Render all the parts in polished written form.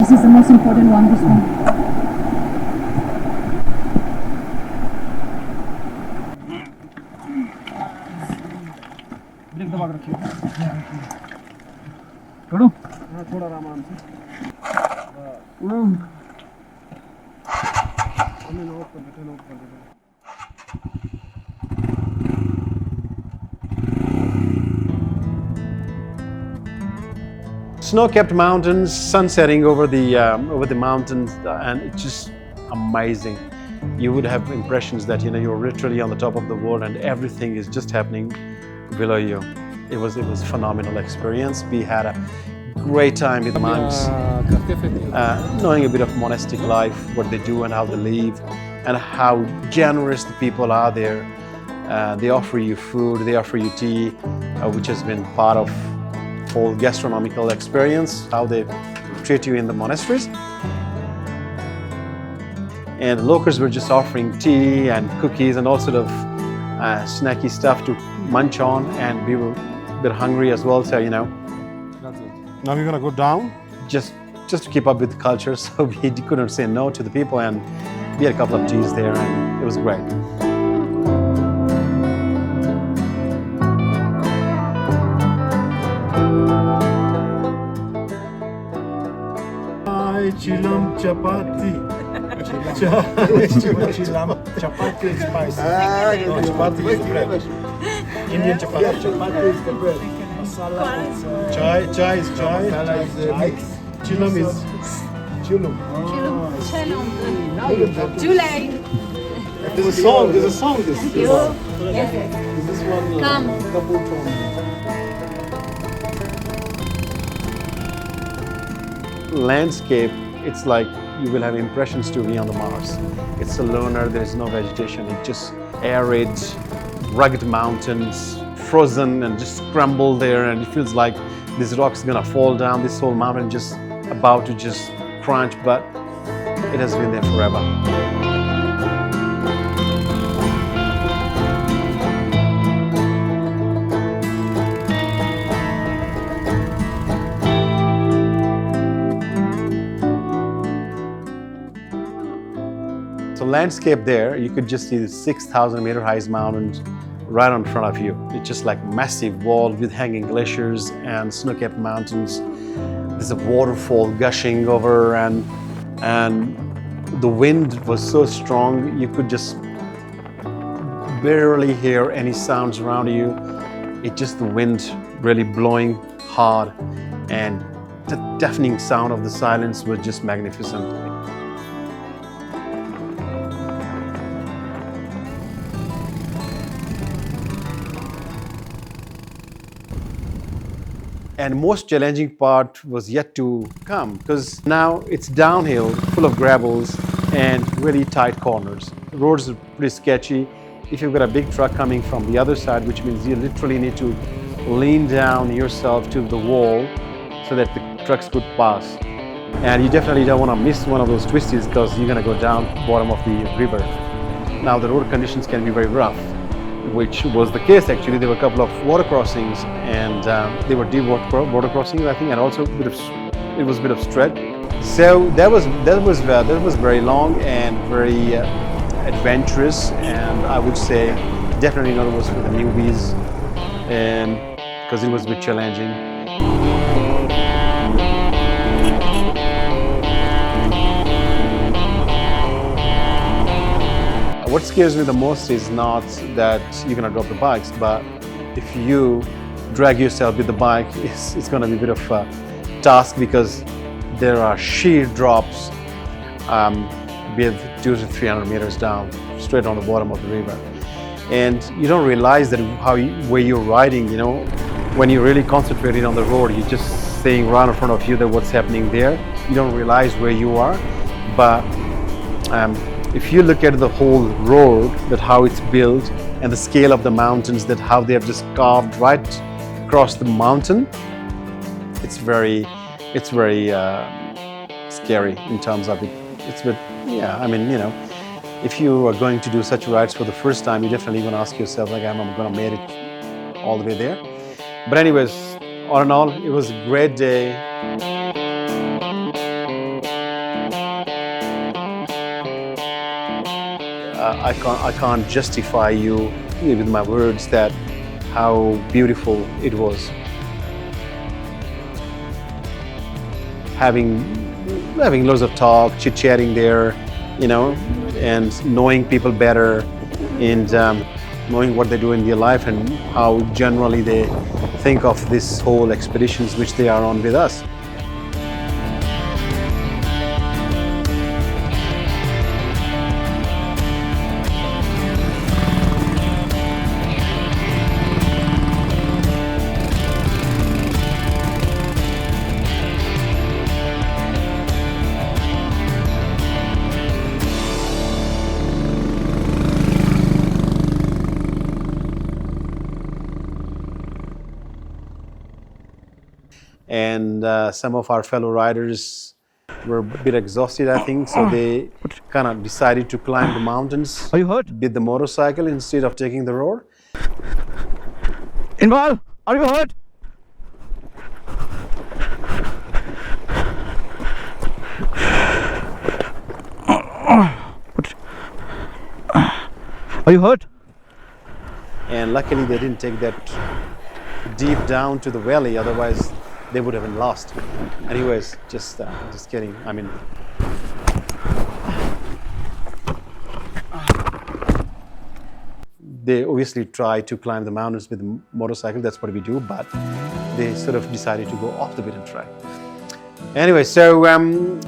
this is the most important one, this one. Break the water. थोड़ा आराम से Snow-capped mountains, sun setting over the mountains, and it's just amazing. You would have impressions that you're literally on the top of the world, and everything is just happening below you. It was phenomenal experience. We had a great time with the monks, knowing a bit of monastic life, what they do and how they live, and how generous the people are there. They offer you food, they offer you tea, which has been part of whole gastronomical experience, how they treat you in the monasteries. And locals were just offering tea and cookies and all sort of snacky stuff to munch on, and we were a bit hungry as well, so Now we're gonna go down. just to keep up with the culture, so we couldn't say no to the people, and we had a couple of teas there, and it was great. Chilam chapati. Chilam chapati is spice. Chapati is bread. Indian chapati. Chapati is the bread. Masala is chai is chai. Masala is mix. Chilam is chilum. July. There's a song. This. Thank you. Yes. This one. Come. Couple tone. Landscape, it's like you will have impressions to be on the Mars. It's a loner, there is no vegetation, it's just arid, rugged mountains, frozen and just scrambled there, and it feels like this rock's gonna fall down, this whole mountain just about to just crunch, but it has been there forever. So landscape there, you could just see the 6,000 meter high mountains right in front of you. It's just like massive wall with hanging glaciers and snow-capped mountains. There's a waterfall gushing over, and the wind was so strong you could just barely hear any sounds around you. It's just the wind really blowing hard, and the deafening sound of the silence was just magnificent. And most challenging part was yet to come, because now it's downhill, full of gravels and really tight corners. The roads are pretty sketchy. If you've got a big truck coming from the other side, which means you literally need to lean down yourself to the wall so that the trucks could pass. And you definitely don't want to miss one of those twisties, because you're going to go down bottom of the river. Now the road conditions can be very rough, which was the case actually. There were a couple of water crossings, and they were deep water crossings, I think, and also it was a bit of stretch. So that was very long and very adventurous, and I would say definitely not was for the newbies, because it was a bit challenging. What scares me the most is not that you're gonna drop the bikes, but if you drag yourself with the bike, it's gonna be a bit of a task, because there are sheer drops with 200 to 300 meters down, straight on the bottom of the river. And you don't realize that where you're riding, when you're really concentrating on the road, you're just seeing right in front of you that what's happening there. You don't realize where you are, but if you look at the whole road, that how it's built, and the scale of the mountains, that how they have just carved right across the mountain, it's very scary in terms of it. It's a bit, I mean, if you are going to do such rides for the first time, you definitely want to ask yourself, like, am I going to make it all the way there? But anyways, all in all, it was a great day. I can't justify you with my words that how beautiful it was. Having loads of talk, chit-chatting there, and knowing people better, and knowing what they do in their life and how generally they think of this whole expeditions which they are on with us. And some of our fellow riders were a bit exhausted, I think, so they kind of decided to climb the mountains. Are you hurt? With the motorcycle instead of taking the road. Inval, are you hurt? Are you hurt? And luckily they didn't take that deep down to the valley, otherwise they would have been lost. Anyways, just kidding. I mean, they obviously try to climb the mountains with the motorcycle. That's what we do, but they sort of decided to go off the beaten track. Anyway, so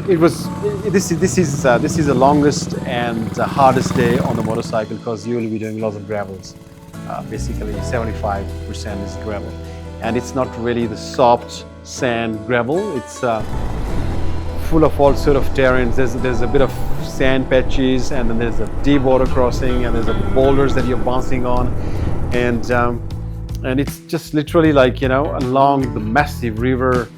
this is the longest and hardest day on the motorcycle because you will be doing lots of gravels. Basically, 75% is gravel, and it's not really the soft sand gravel. It's full of all sort of terrains. There's a bit of sand patches, and then there's a deep water crossing, and there's boulders that you're bouncing on, and it's just literally like along the massive river.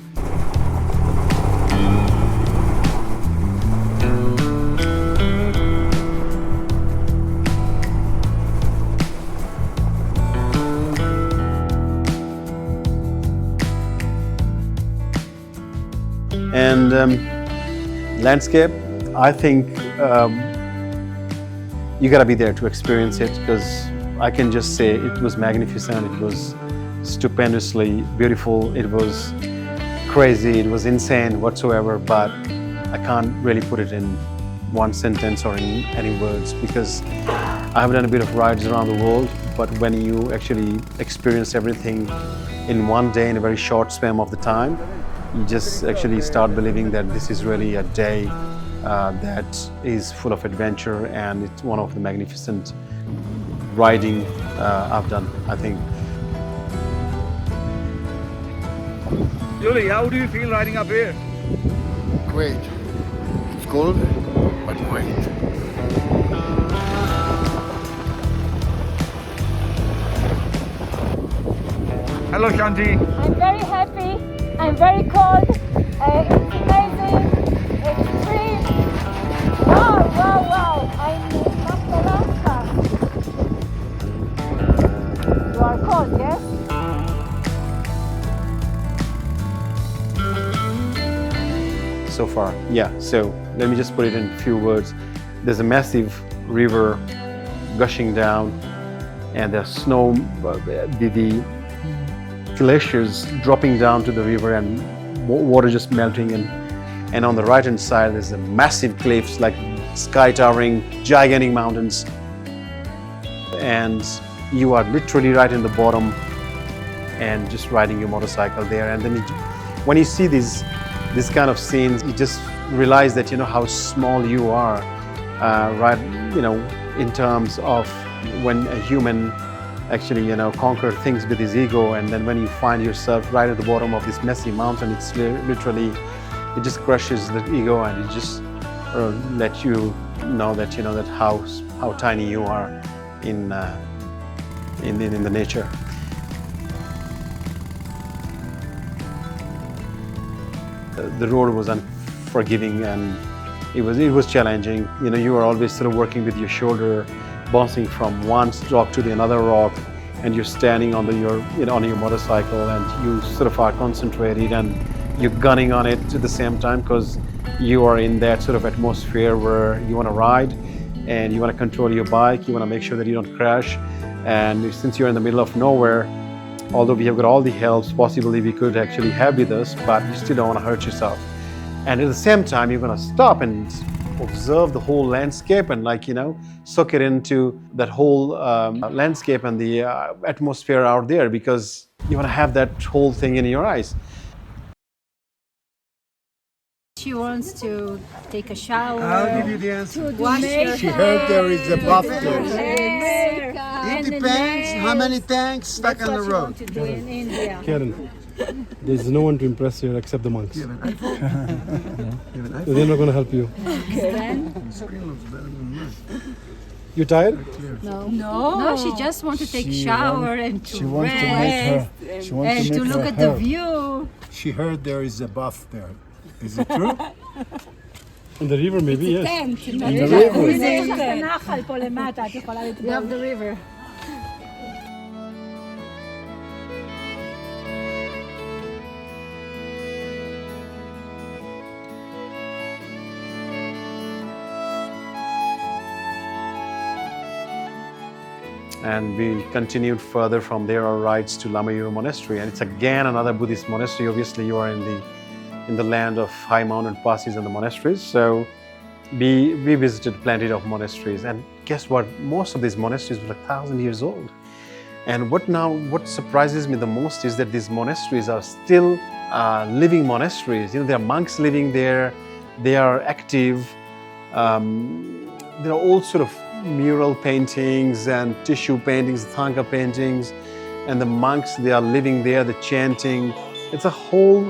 And landscape, I think you gotta be there to experience it, because I can just say it was magnificent, it was stupendously beautiful, it was crazy, it was insane whatsoever, but I can't really put it in one sentence or in any words, because I have done a bit of rides around the world, but when you actually experience everything in one day, in a very short span of the time, you just actually start believing that this is really a day that is full of adventure, and it's one of the magnificent riding I've done, I think. Julie, how do you feel riding up here? Great. It's cold, but great. Hello, Shanti. I'm very happy. I'm very cold. It's amazing. Extreme. Wow. I'm in Alaska. You are cold, yes? So far, yeah. So let me just put it in a few words. There's a massive river gushing down, and there's snow, the glaciers dropping down to the river, and water just melting in. And on the right hand side, there's a massive cliffs, like sky towering, gigantic mountains. And you are literally right in the bottom and just riding your motorcycle there. And then when you see this kind of scenes, you just realize that how small you are, right? In terms of when a human actually conquer things with his ego, and then when you find yourself right at the bottom of this messy mountain, it's literally, it just crushes the ego, and it just let you know that that how tiny you are in the nature. The road was unforgiving, and it was challenging. You are always sort of working with your shoulder, bouncing from one rock to another rock, and you're standing on your motorcycle, and you sort of are concentrated, and you're gunning on it at the same time, because you are in that sort of atmosphere where you want to ride. and you want to control your bike, you want to make sure that you don't crash. And since you're in the middle of nowhere, although we have got all the helps possibly we could actually have with us, but you still don't want to hurt yourself. And at the same time, you're going to stop and observe the whole landscape and soak it into that whole landscape and the atmosphere out there, because you want to have that whole thing in your eyes. She wants to take a shower. I'll give you the answer. Wash your She heard there is a buff there. It depends how many tanks stuck on the road. to do in India. Karen, there's no one to impress here except the monks. They're not going to help you. You tired? No, she just wants to take shower and to She wants rest to make her. She wants and to to make look her at the hair. view. She heard there is a buff there. Is it true? In the river, maybe, yes. You have the river. And we continued further from there our rides to LamaYuru Monastery, and it's again another Buddhist monastery. Obviously, you are in the land of high mountain passes and the monasteries. So we visited plenty of monasteries, and guess what? Most of these monasteries were like 1,000 years old. And what surprises me the most is that these monasteries are still living monasteries. There are monks living there. They are active. There are all sort of mural paintings and tissue paintings, thanga paintings, and the monks, they are living there, they're chanting. It's a whole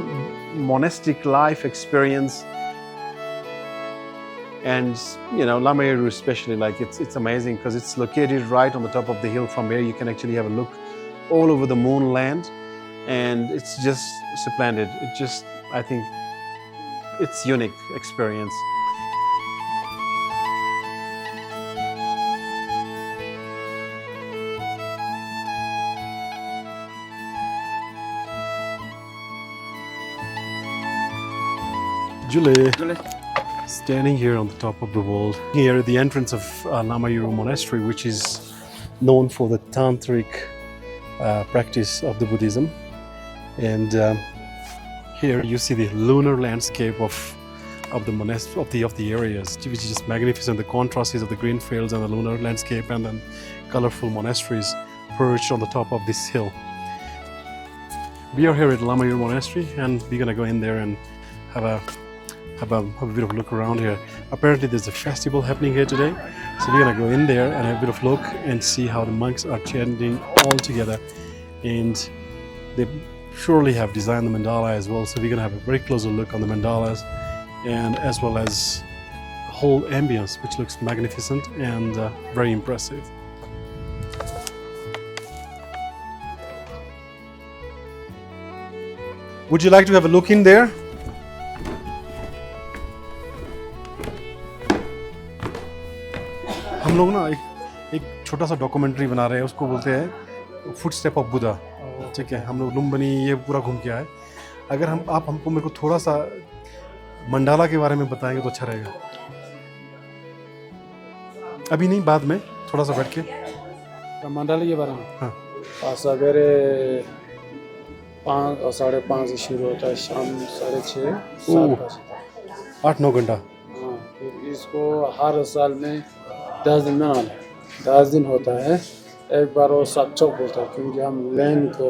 monastic life experience. And LamaYuru especially, it's amazing because it's located right on the top of the hill from where you can actually have a look all over the moon land, and it's just splendid. I think it's unique experience. Julie, standing here on the top of the world, here at the entrance of LamaYuru Monastery, which is known for the tantric practice of the Buddhism. And here you see the lunar landscape of the monastery, of the areas, which is just magnificent. The contrast is of the green fields and the lunar landscape, and then colorful monasteries perched on the top of this hill. We are here at LamaYuru Monastery, and we're gonna go in there and have a bit of a look around here. Apparently there's a festival happening here today, so we're gonna go in there and have a bit of look and see how the monks are chanting all together. And they surely have designed the mandala as well, so we're gonna have a very closer look on the mandalas, and as well as the whole ambience, which looks magnificent and very impressive. Would you like to have a look in there? हम लोग ना एक छोटा सा documentary बना रहे हैं, उसको बोलते हैं फुटस्टेप ऑफ बुद्धा। ठीक है, हम लोग लुम्बिनी ये पूरा घूम के आए। अगर आप हमको मेरे को थोड़ा सा मंडाला के बारे में बताएंगे तो अच्छा रहेगा। अभी नहीं, बाद में थोड़ा सा बैठ के। मंडाला के बारे में? हाँ। सवेरे 5 और 5:30 से शुरू होता है, शाम 6:30 7 बजे तक। 8-9 घंटा। हाँ, फिर इसको हर साल में 10 दिन मनाना है। 10 दिन होता है। एक बार वो सच्चों बोलता है, क्योंकि हम लैंड को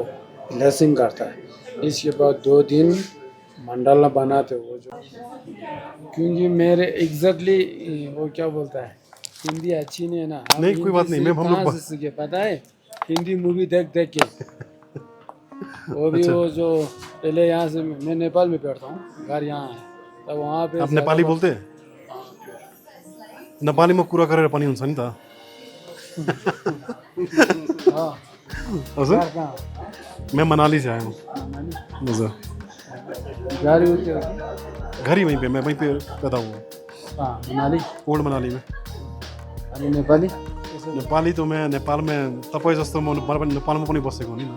ब्लेसिंग करता है। इसके बाद 2 दिन मंडाला बनाते वो जो, क्योंकि मेरे एग्जैक्टली वो क्या बोलता है, हिंदी अच्छी नहीं है ना। नहीं, कोई बात नहीं, मैं हम लोग सीखे पता है, हिंदी मूवी देख के। वो भी वो जो पहले यहाँ से मैं नेपाल में बैठता हूँ, घर यहाँ है, तब वहाँ पे। आप नेपाली बोलते हैं? नेपाली में कुरा गरेर पनि हुन्छ नि त। हजुर, मैं मनाली से आया हूँ। मजा। घर ही वहीं पे, मैं वहीं पे पैदा हुआ। मनाली, ओल्ड मनाली में। अनि नेपाली? नेपाली तो मैं नेपाल में तपाईँ जस्तो म नेपालमा पनि बसेको हो नि न।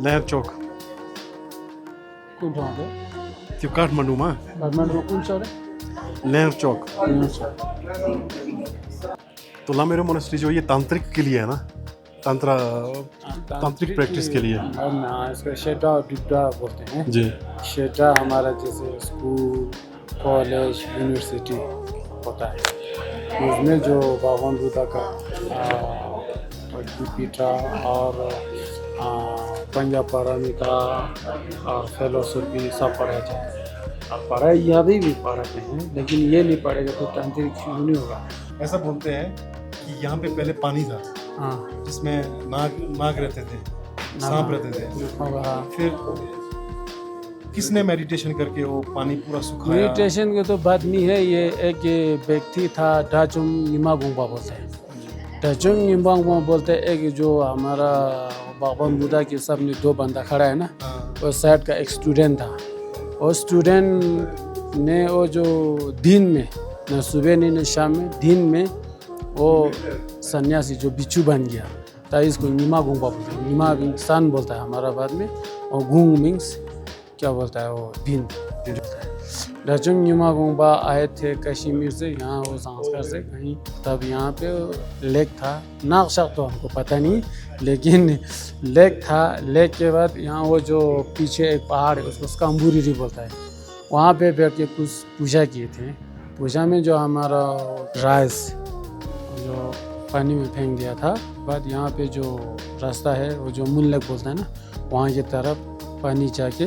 लेह चोक। कुन ठाउँ हो? त्यो काठमाडौँमा। काठमाडौँमा कुन छ रे? लेह चौक। तो लामायूरू मोनास्ट्री जो ये तांत्रिक के लिए है ना, तांत्रिक प्रैक्टिस के लिए। हाँ, इसको शेटा और डिप्टा बोलते हैं जी। शेटा हमारा जैसे स्कूल, कॉलेज, यूनिवर्सिटी होता है, उसमें जो भगवान बुद्ध का पीठा और पंजाब पारामिका और फेलोसफी सब पढ़ाया जाता है। और पढ़ाई यहाँ भी पढ़ाते हैं, लेकिन ये नहीं पढ़ेगा तो तांत्रिक शुरू नहीं होगा। ऐसा बोलते हैं कि यहाँ पे पहले पानी था, हाँ, जिसमें नाग रहते थे, सांप रहते थे। फिर किसने मेडिटेशन करके वो पानी पूरा सुखाया? मेडिटेशन के तो बात नहीं है, ये एक व्यक्ति था, डाचुंग निमागुंबा बोलते हैं। डाचुंग निमागुंबा बोलते हैं, एक जो हमारा भगवान बुद्ध के सामने दो बंदा खड़ा है ना, वो साइड का एक स्टूडेंट था। वो स्टूडेंट ने वो जो दिन में, न सुबह नहीं न शाम में, दिन में वो सन्यासी जो बिच्छू बन गया था, इसको निमा गुंबा बोलते हैं। निमा मीन्स सन बोलता है हमारा बाद में, और गुंग मीन्स क्या बोलता है वो दिन बोलता है। डाचुंग निमा गुंबा आए थे कश्मीर से, यहाँ वो ज़ांस्कर से कहीं, तब यहाँ पे लेक था, नक्शा तो हमको पता नहीं, लेकिन लेक था। लेक के बाद यहाँ वो जो पीछे एक पहाड़ है, उसको स्कम्बूरी बोलता है, वहाँ पे बैठ के कुछ पूजा किए थे। पूजा में जो हमारा राइस जो पानी में फेंक दिया था, बाद यहाँ पे जो रास्ता है वो जो मूल लेक बोलता है ना, वहाँ की तरफ पानी जाके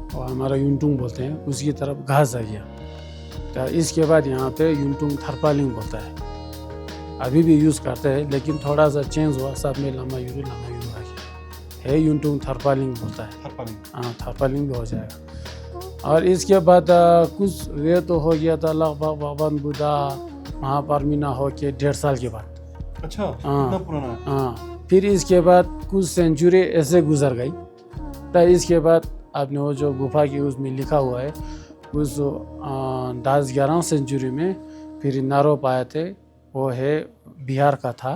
और हमारा यूंटुंग बोलते हैं, उसकी तरफ घास आ गया। तो इसके बाद यहाँ पे यूंटुंग थरपालिंग बोलता है, अभी भी यूज़ करते हैं, लेकिन थोड़ा सा चेंज हुआ, सब में लामायूरू आ गया है। यूंटुंग थरपालिंग बोलता है, हाँ थरपालिंग भी हो जाएगा। और इसके बाद कुछ वे तो हो गया था लगभग भगवान बुद्धा महापरिनिर्वाण हो के 1.5 साल के बाद। अच्छा, हाँ, इतना पुराना है। हाँ, फिर इसके बाद कुछ सेंचुरी ऐसे गुजर गई। तो इसके बाद आपने वो जो गुफा की उसमें लिखा हुआ है, उस 10-11 सेंचुरी में फिर नारो पाए थे, वो है बिहार का था।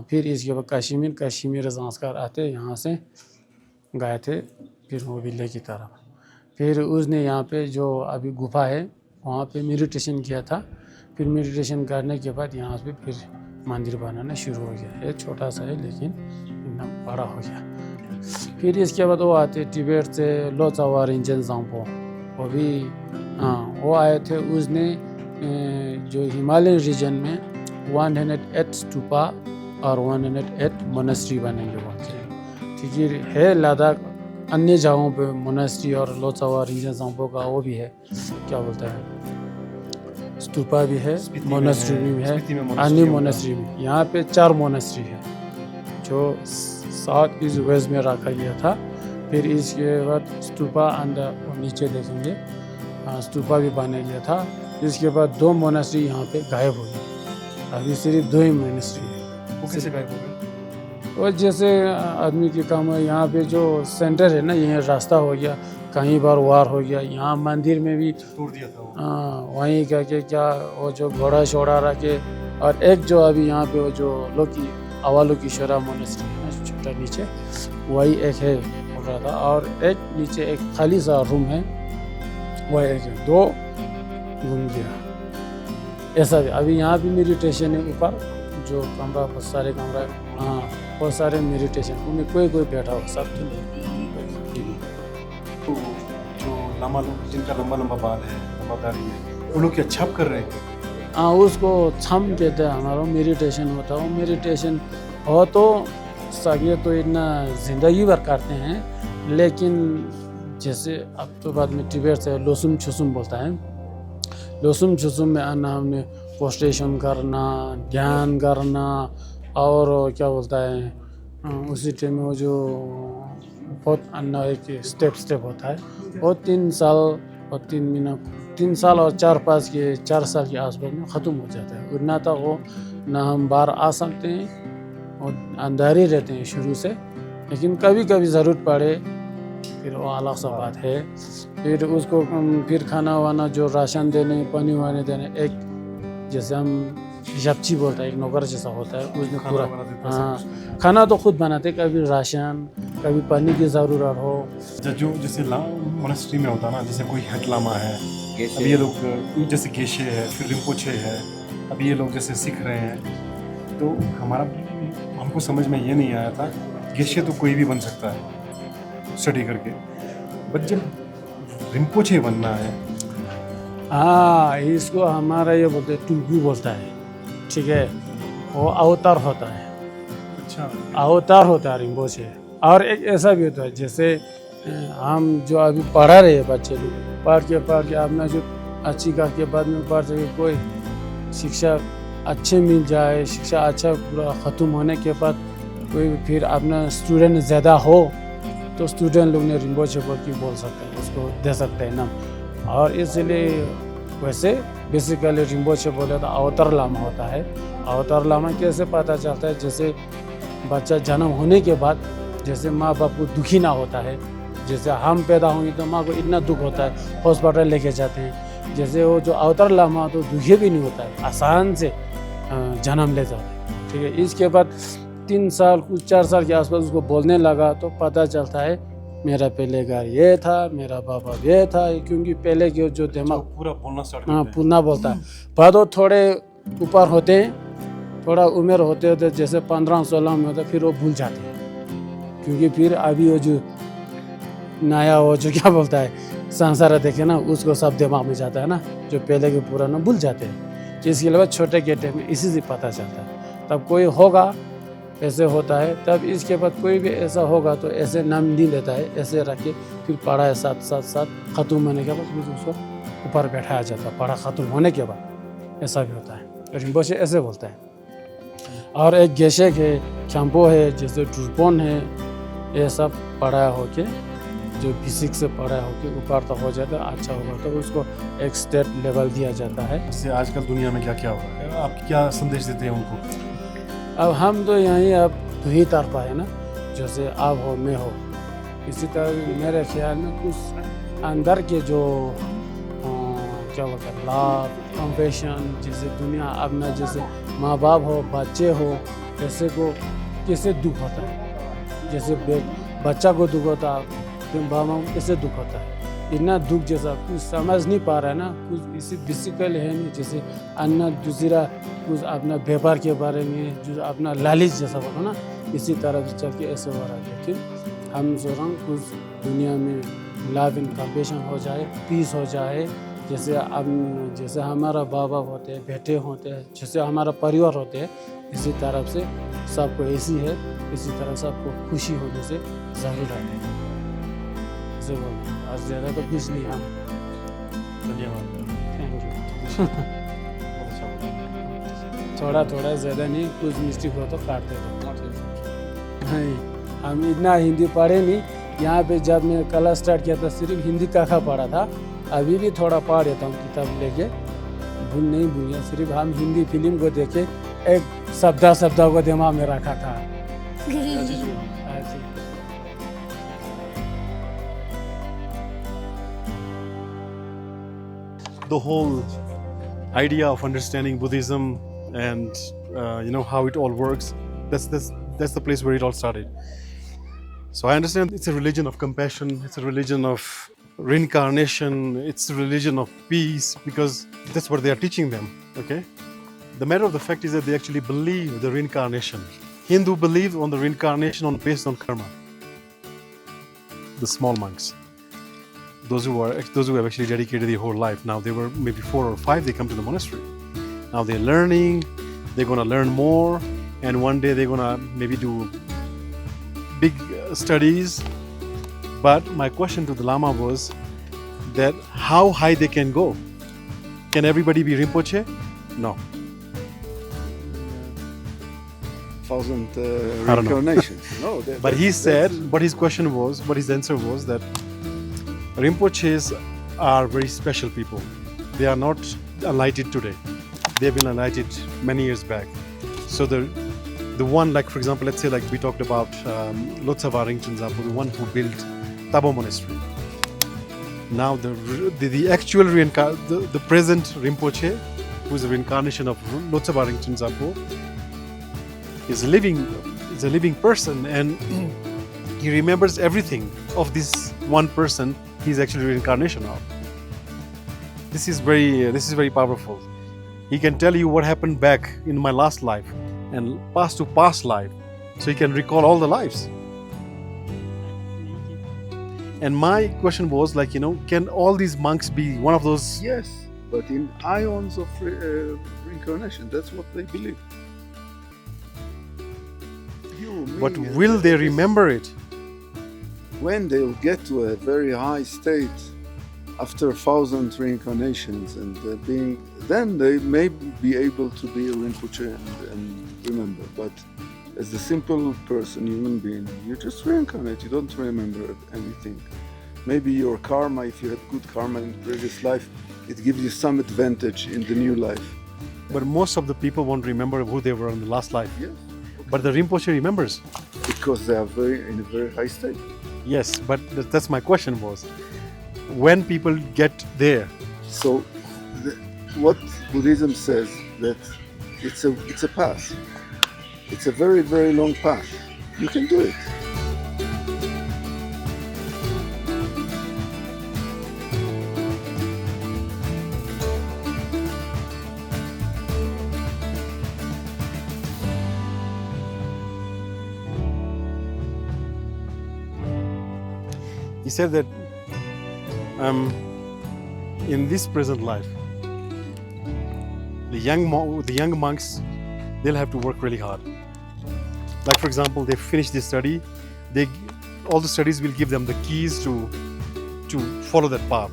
फिर इसके बाद कश्मीर ज़ांस्कर आते यहाँ से गए थे, फिर वो विले की तरफ। फिर उसने यहाँ पे जो अभी गुफा है वहाँ पे मेडिटेशन किया था। फिर मेडिटेशन करने के बाद यहाँ पे फिर मंदिर बनाना शुरू हो गया। ये छोटा सा है लेकिन इतना बड़ा हो गया। फिर इसके बाद वो आते टिबेट से लोचावा रिंचन ज़ांपो, वो भी वो आए थे। उसने जो हिमालयन रीजन में 108 स्तूपा और 108 मोनास्ट्री बनेंगे बोलते हैं। ठीक है, लद्दाख अन्य जगहों पे मोनास्ट्री और लोचावा रिंचन ज़ांपो का वो भी है, क्या बोलता है, स्तूपा भी है, मोनास्ट्री भी है, अन्य मोनास्ट्री भी। यहाँ पे 4 मोनास्ट्री है जो साउथ ईस्ट वेस्ट में रखा गया था। फिर इसके बाद स्तूपा अंदर नीचे देखेंगे, स्तूपा भी बना गया था। इसके बाद 2 मोनास्ट्री यहाँ पे गायब हो गई, अभी सिर्फ 2 ही मोनास्ट्री है। वो कैसे गायब हो गए? और जैसे आदमी के काम है, यहाँ पे जो सेंटर है ना, यही रास्ता हो गया, कहीं बार वार हो गया। यहाँ मंदिर में भी तोड़ दिया था वो। वहीं क्या वो जो घोड़ा शोड़ा रखे। और एक जो अभी यहाँ पे वो जो लोकी अवालोकेश्वरा मोनास्ट्री है ना, छोटा नीचे, वही एक है बोल रहा था। और एक नीचे एक खाली सा रूम है, वही एक है, 2 घूम गया ऐसा भी। अभी यहाँ भी मेडिटेशन है, ऊपर जो कमरा, बहुत सारे कमरा, बहुत सारे मेडिटेशन, उनमें कोई बैठा हो, सब तो जो लामा लोग जिनका लंबा बाल है, लंबा दाढ़ी है, वो लोग क्या छाप कर रहे हैं? उसको छम कहते हैं। हमारा मेडिटेशन होता है, वो मेडिटेशन हो तो सके तो इतना ज़िंदगी भर करते हैं। लेकिन जैसे अब तो बाद में टिबेट से लोसुम छुसुम बोलता है, लोसुम छुसुम में आना, हमने पोस्टेशन करना, ध्यान करना, और क्या बोलता है उसी टाइम में वो जो बहुत अन्ना एक स्टेप होता है, वो 3 साल और 3 महीना, 3 साल और 4 साल के आसपास में ख़त्म हो जाता है। उतना तक वो ना हम बाहर आ सकते हैं और अंदर ही रहते हैं शुरू से, लेकिन कभी ज़रूरत पड़े फिर वो अलग सा बात है। फिर उसको फिर खाना वाना जो राशन देने, पानी वानी देने, एक जैसे हम जपची बोलता है, एक नौकर जैसा होता है, उसमें पूरा खाना तो खुद बनाते, कभी राशन, कभी पानी की ज़रूरत हो। जो जैसे मोनास्ट्री में होता है ना, जैसे कोई हेड लामा है अभी ये लोग जैसे गेशे है, फिर रिम्पोचे है, अभी ये लोग जैसे सीख रहे हैं, तो हमको समझ में ये नहीं आया था, गेशे तो कोई भी बन सकता है स्टडी करके, बट जब रिम्पोचे बनना है। हाँ, इसको हमारा ये बोलते हैं टुल्कू बोलता है, ठीक है, वो अवतार होता है। अच्छा, अवतार होता है रिम्पोचे। और एक ऐसा भी होता है, जैसे हम जो अभी पढ़ा रहे हैं बच्चे लोग, पढ़ के अपना जो अच्छी करके बाद में पढ़ सके, कोई शिक्षा अच्छे मिल जाए, शिक्षा अच्छा पूरा ख़त्म होने के बाद कोई फिर अपना स्टूडेंट ज़्यादा हो, तो स्टूडेंट लोग ने रिम्पोचे बोल के बोल सकते हैं, उसको दे सकते हैं नाम। और इसलिए वैसे बेसिकली रिम्पोचे बोले तो अवतार लामा होता है। अवतार लामा कैसे पता चलता है, जैसे बच्चा जन्म होने के बाद जैसे माँ बाप को दुखी ना होता है, जैसे हम पैदा होंगे तो माँ को इतना दुख होता है, हॉस्पिटल लेके जाते हैं, जैसे वो जो अवतार लामा तो दुखी भी नहीं होता है, आसान से जन्म ले जाते हैं, ठीक है। इसके बाद 3 साल कुछ 4 साल के आसपास उसको बोलने लगा तो पता चलता है मेरा पहले घर ये था, मेरा बाबा ये था, क्योंकि पहले के जो दिमाग पूरा बोलना स्टार्ट हाँ पुनः बोलता है। बाद वो थोड़े ऊपर होते हैं, थोड़ा उम्र होते होते जैसे 15-16 में होता है, फिर वो भूल जाते हैं, क्योंकि फिर अभी वो जो नया वो जो क्या बोलता है संसार देखे ना, उसको सब दिमाग में जाता है ना, जो पहले के पुराना भूल जाते हैं। इसके अलावा छोटे गेटे में इसी से पता चलता है। तब कोई होगा ऐसे होता है, तब इसके बाद कोई भी ऐसा होगा तो ऐसे नाम नहीं लेता है, ऐसे रख के फिर पढ़ा साथ ख़त्म होने के बाद फिर उसको ऊपर बैठाया जाता है, पढ़ा ख़त्म होने के बाद। ऐसा भी होता है, रिम्पोचे ऐसे बोलता है। और एक गेशेक है, क्षम्पो है, जैसे ड्रूपोन है, ये सब पढ़ा होके जो बेसिक से पढ़ा होके ऊपर तक हो जाता है, अच्छा होगा तो उसको एक स्टेट लेवल दिया जाता है। जैसे आजकल दुनिया में क्या क्या हो रहा है, आप क्या संदेश देते हैं उनको? अब हम तो यहीं अब दो ही तरफा है ना, जैसे आप हो मैं हो, इसी तरह मेरे ख्याल में कुछ अंदर के जो क्या बोलते हैं लव कंपैशन, जैसे दुनिया अपना जैसे माँ बाप हो बच्चे हो, ऐसे को कैसे दुख होता है, जैसे बच्चा को दुख होता है, फिर बाबा को कैसे दुख होता है, इतना दुख जैसा कुछ समझ नहीं पा रहा है ना, कुछ इसी बेसिकल है नहीं, जैसे अन्य दूसरा कुछ अपना व्यापार के बारे में जो अपना लालच जैसा बोलो ना, इसी तरह से चल के ऐसे हो रहा है। लेकिन हम सोच रहे कुछ दुनिया में लव एंड कंपैशन हो जाए, पीस हो जाए, जैसे अब जैसे हमारा बाबा होते हैं, बेटे होते हैं, जैसे हमारा परिवार होते हैं, इसी तरफ से सबको ऐसी है, इसी तरह सबको खुशी होने से ज़रूर है। ऐसे बोलते हैं, आज ज़्यादा तो कुछ नहीं। हम धन्यवाद, थैंक यू। थोड़ा ज़्यादा नहीं, कुछ मिस्टेक हो तो काट दे। नहीं, हम इतना हिंदी पढ़े नहीं, यहाँ पे जब मैं क्लास स्टार्ट किया था सिर्फ हिंदी का पढ़ा था, अभी भी थोड़ा पढ़ लेता हूँ किताब लेके, भूल गया, सिर्फ हम हिंदी फिल्म को देखे एक शब्द को दिमाग में रखा था। The whole idea of understanding Buddhism and how it all works, that's the place where it all started. So I understand it's a religion of compassion, it's a religion of reincarnation, it's a religion of peace, because that's what they are teaching them, okay? The matter of the fact is that they actually believe the reincarnation. Hindu believe on the reincarnation based on karma. The small monks, those who have actually dedicated their whole life. Now they were maybe 4 or 5, they come to the monastery. Now they're learning, they're gonna learn more, and one day they're gonna maybe do big studies. But my question to the Lama was that how high they can go. Can everybody be Rinpoche? No. 1,000 I don't know. reincarnations. No, But he said, what his answer was that Rinpoches are very special people. They are not enlightened today. They have been enlightened many years back. So the one, like for example, let's say like we talked about Lotsa Ringchen Zapo, the one who built Tabo Monastery. Now the actual the present Rinpoche, who is a reincarnation of Lotsa Ringchen Zapo, is a living person, and he remembers everything of this one person he's actually reincarnation of. this is very powerful. He can tell you what happened back in my last life and past to past life, so he can recall all the lives. And my question was like, can all these monks be one of those? Yes, but in ions of reincarnation, that's what they believe. But will they remember it? When they'll get to a very high state after 1,000 reincarnations and then they may be able to be a Rinpoche and remember. But as a simple person, human being, you just reincarnate, you don't remember anything. Maybe your karma, if you had good karma in the previous life, it gives you some advantage in the new life. But most of the people won't remember who they were in the last life. Yes. But the Rinpoche remembers. Because they are in a very high state. Yes, but that's my question was, when people get there. So, what Buddhism says that it's a path. It's a very, very long path. You can do it. He said that in this present life, the young monks, they'll have to work really hard. Like for example, they finish this study, all the studies will give them the keys to follow that path.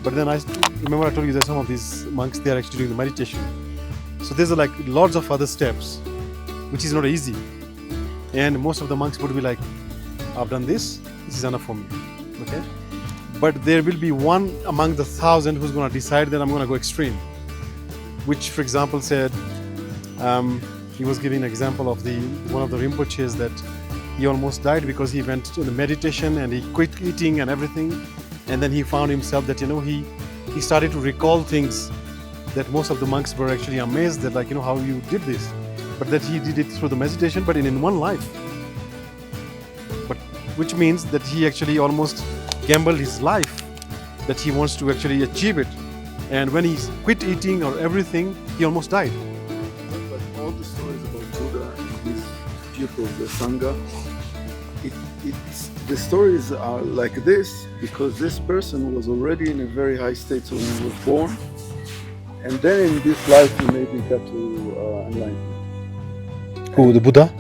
But then I remember I told you that some of these monks, they are actually doing the meditation. So there's like lots of other steps, which is not easy. And most of the monks would be like, I've done this is enough for me, okay? But there will be one among the 1,000 who's going to decide that I'm going to go extreme. Which, for example, said, he was giving an example of one of the Rinpoches that he almost died because he went to the meditation and he quit eating and everything. And then he found himself that, he started to recall things that most of the monks were actually amazed that, like, how you did this. But that he did it through the meditation, but in one life. Which means that he actually almost gambled his life, that he wants to actually achieve it. And when he quit eating or everything, he almost died. But all the stories about Buddha and his pupils, the Sangha, the stories are like this because this person was already in a very high state when he was born. And then in this life he maybe got to enlightenment. Who, the Buddha?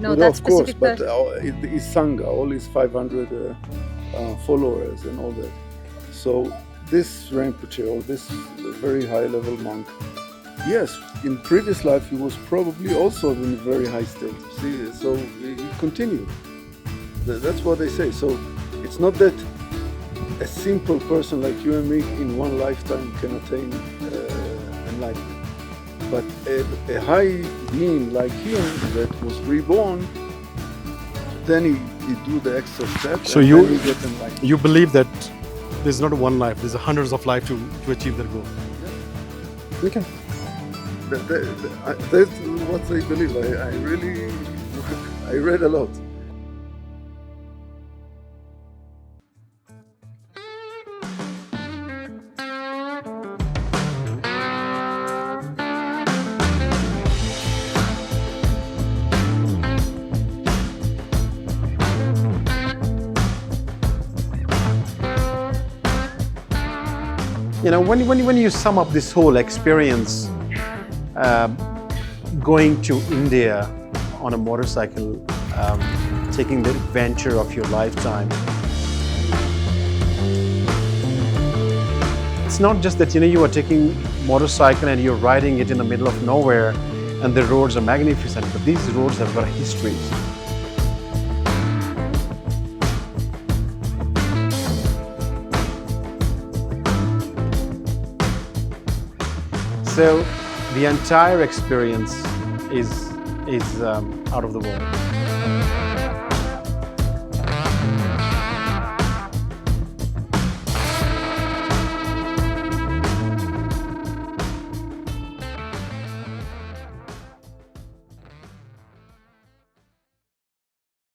No, Buddha, that's of course, specific but person. his Sangha, all his 500 followers and all that. So this Rinpoche, or this very high level monk, yes, in previous life he was probably also in a very high state. See, so he continued. That's what they say. So it's not that a simple person like you and me in one lifetime can attain enlightenment. But a high being like him that was reborn, then he do the extra step. So and then he get enlightened. you believe that there's not one life, there's hundreds of lives to achieve that goal. Yeah. Okay. That's what they believe. I read a lot. When you sum up this whole experience, going to India on a motorcycle, taking the adventure of your lifetime, it's not just that you are taking motorcycle and you're riding it in the middle of nowhere and the roads are magnificent, but these roads have got histories. So the entire experience is out of the world.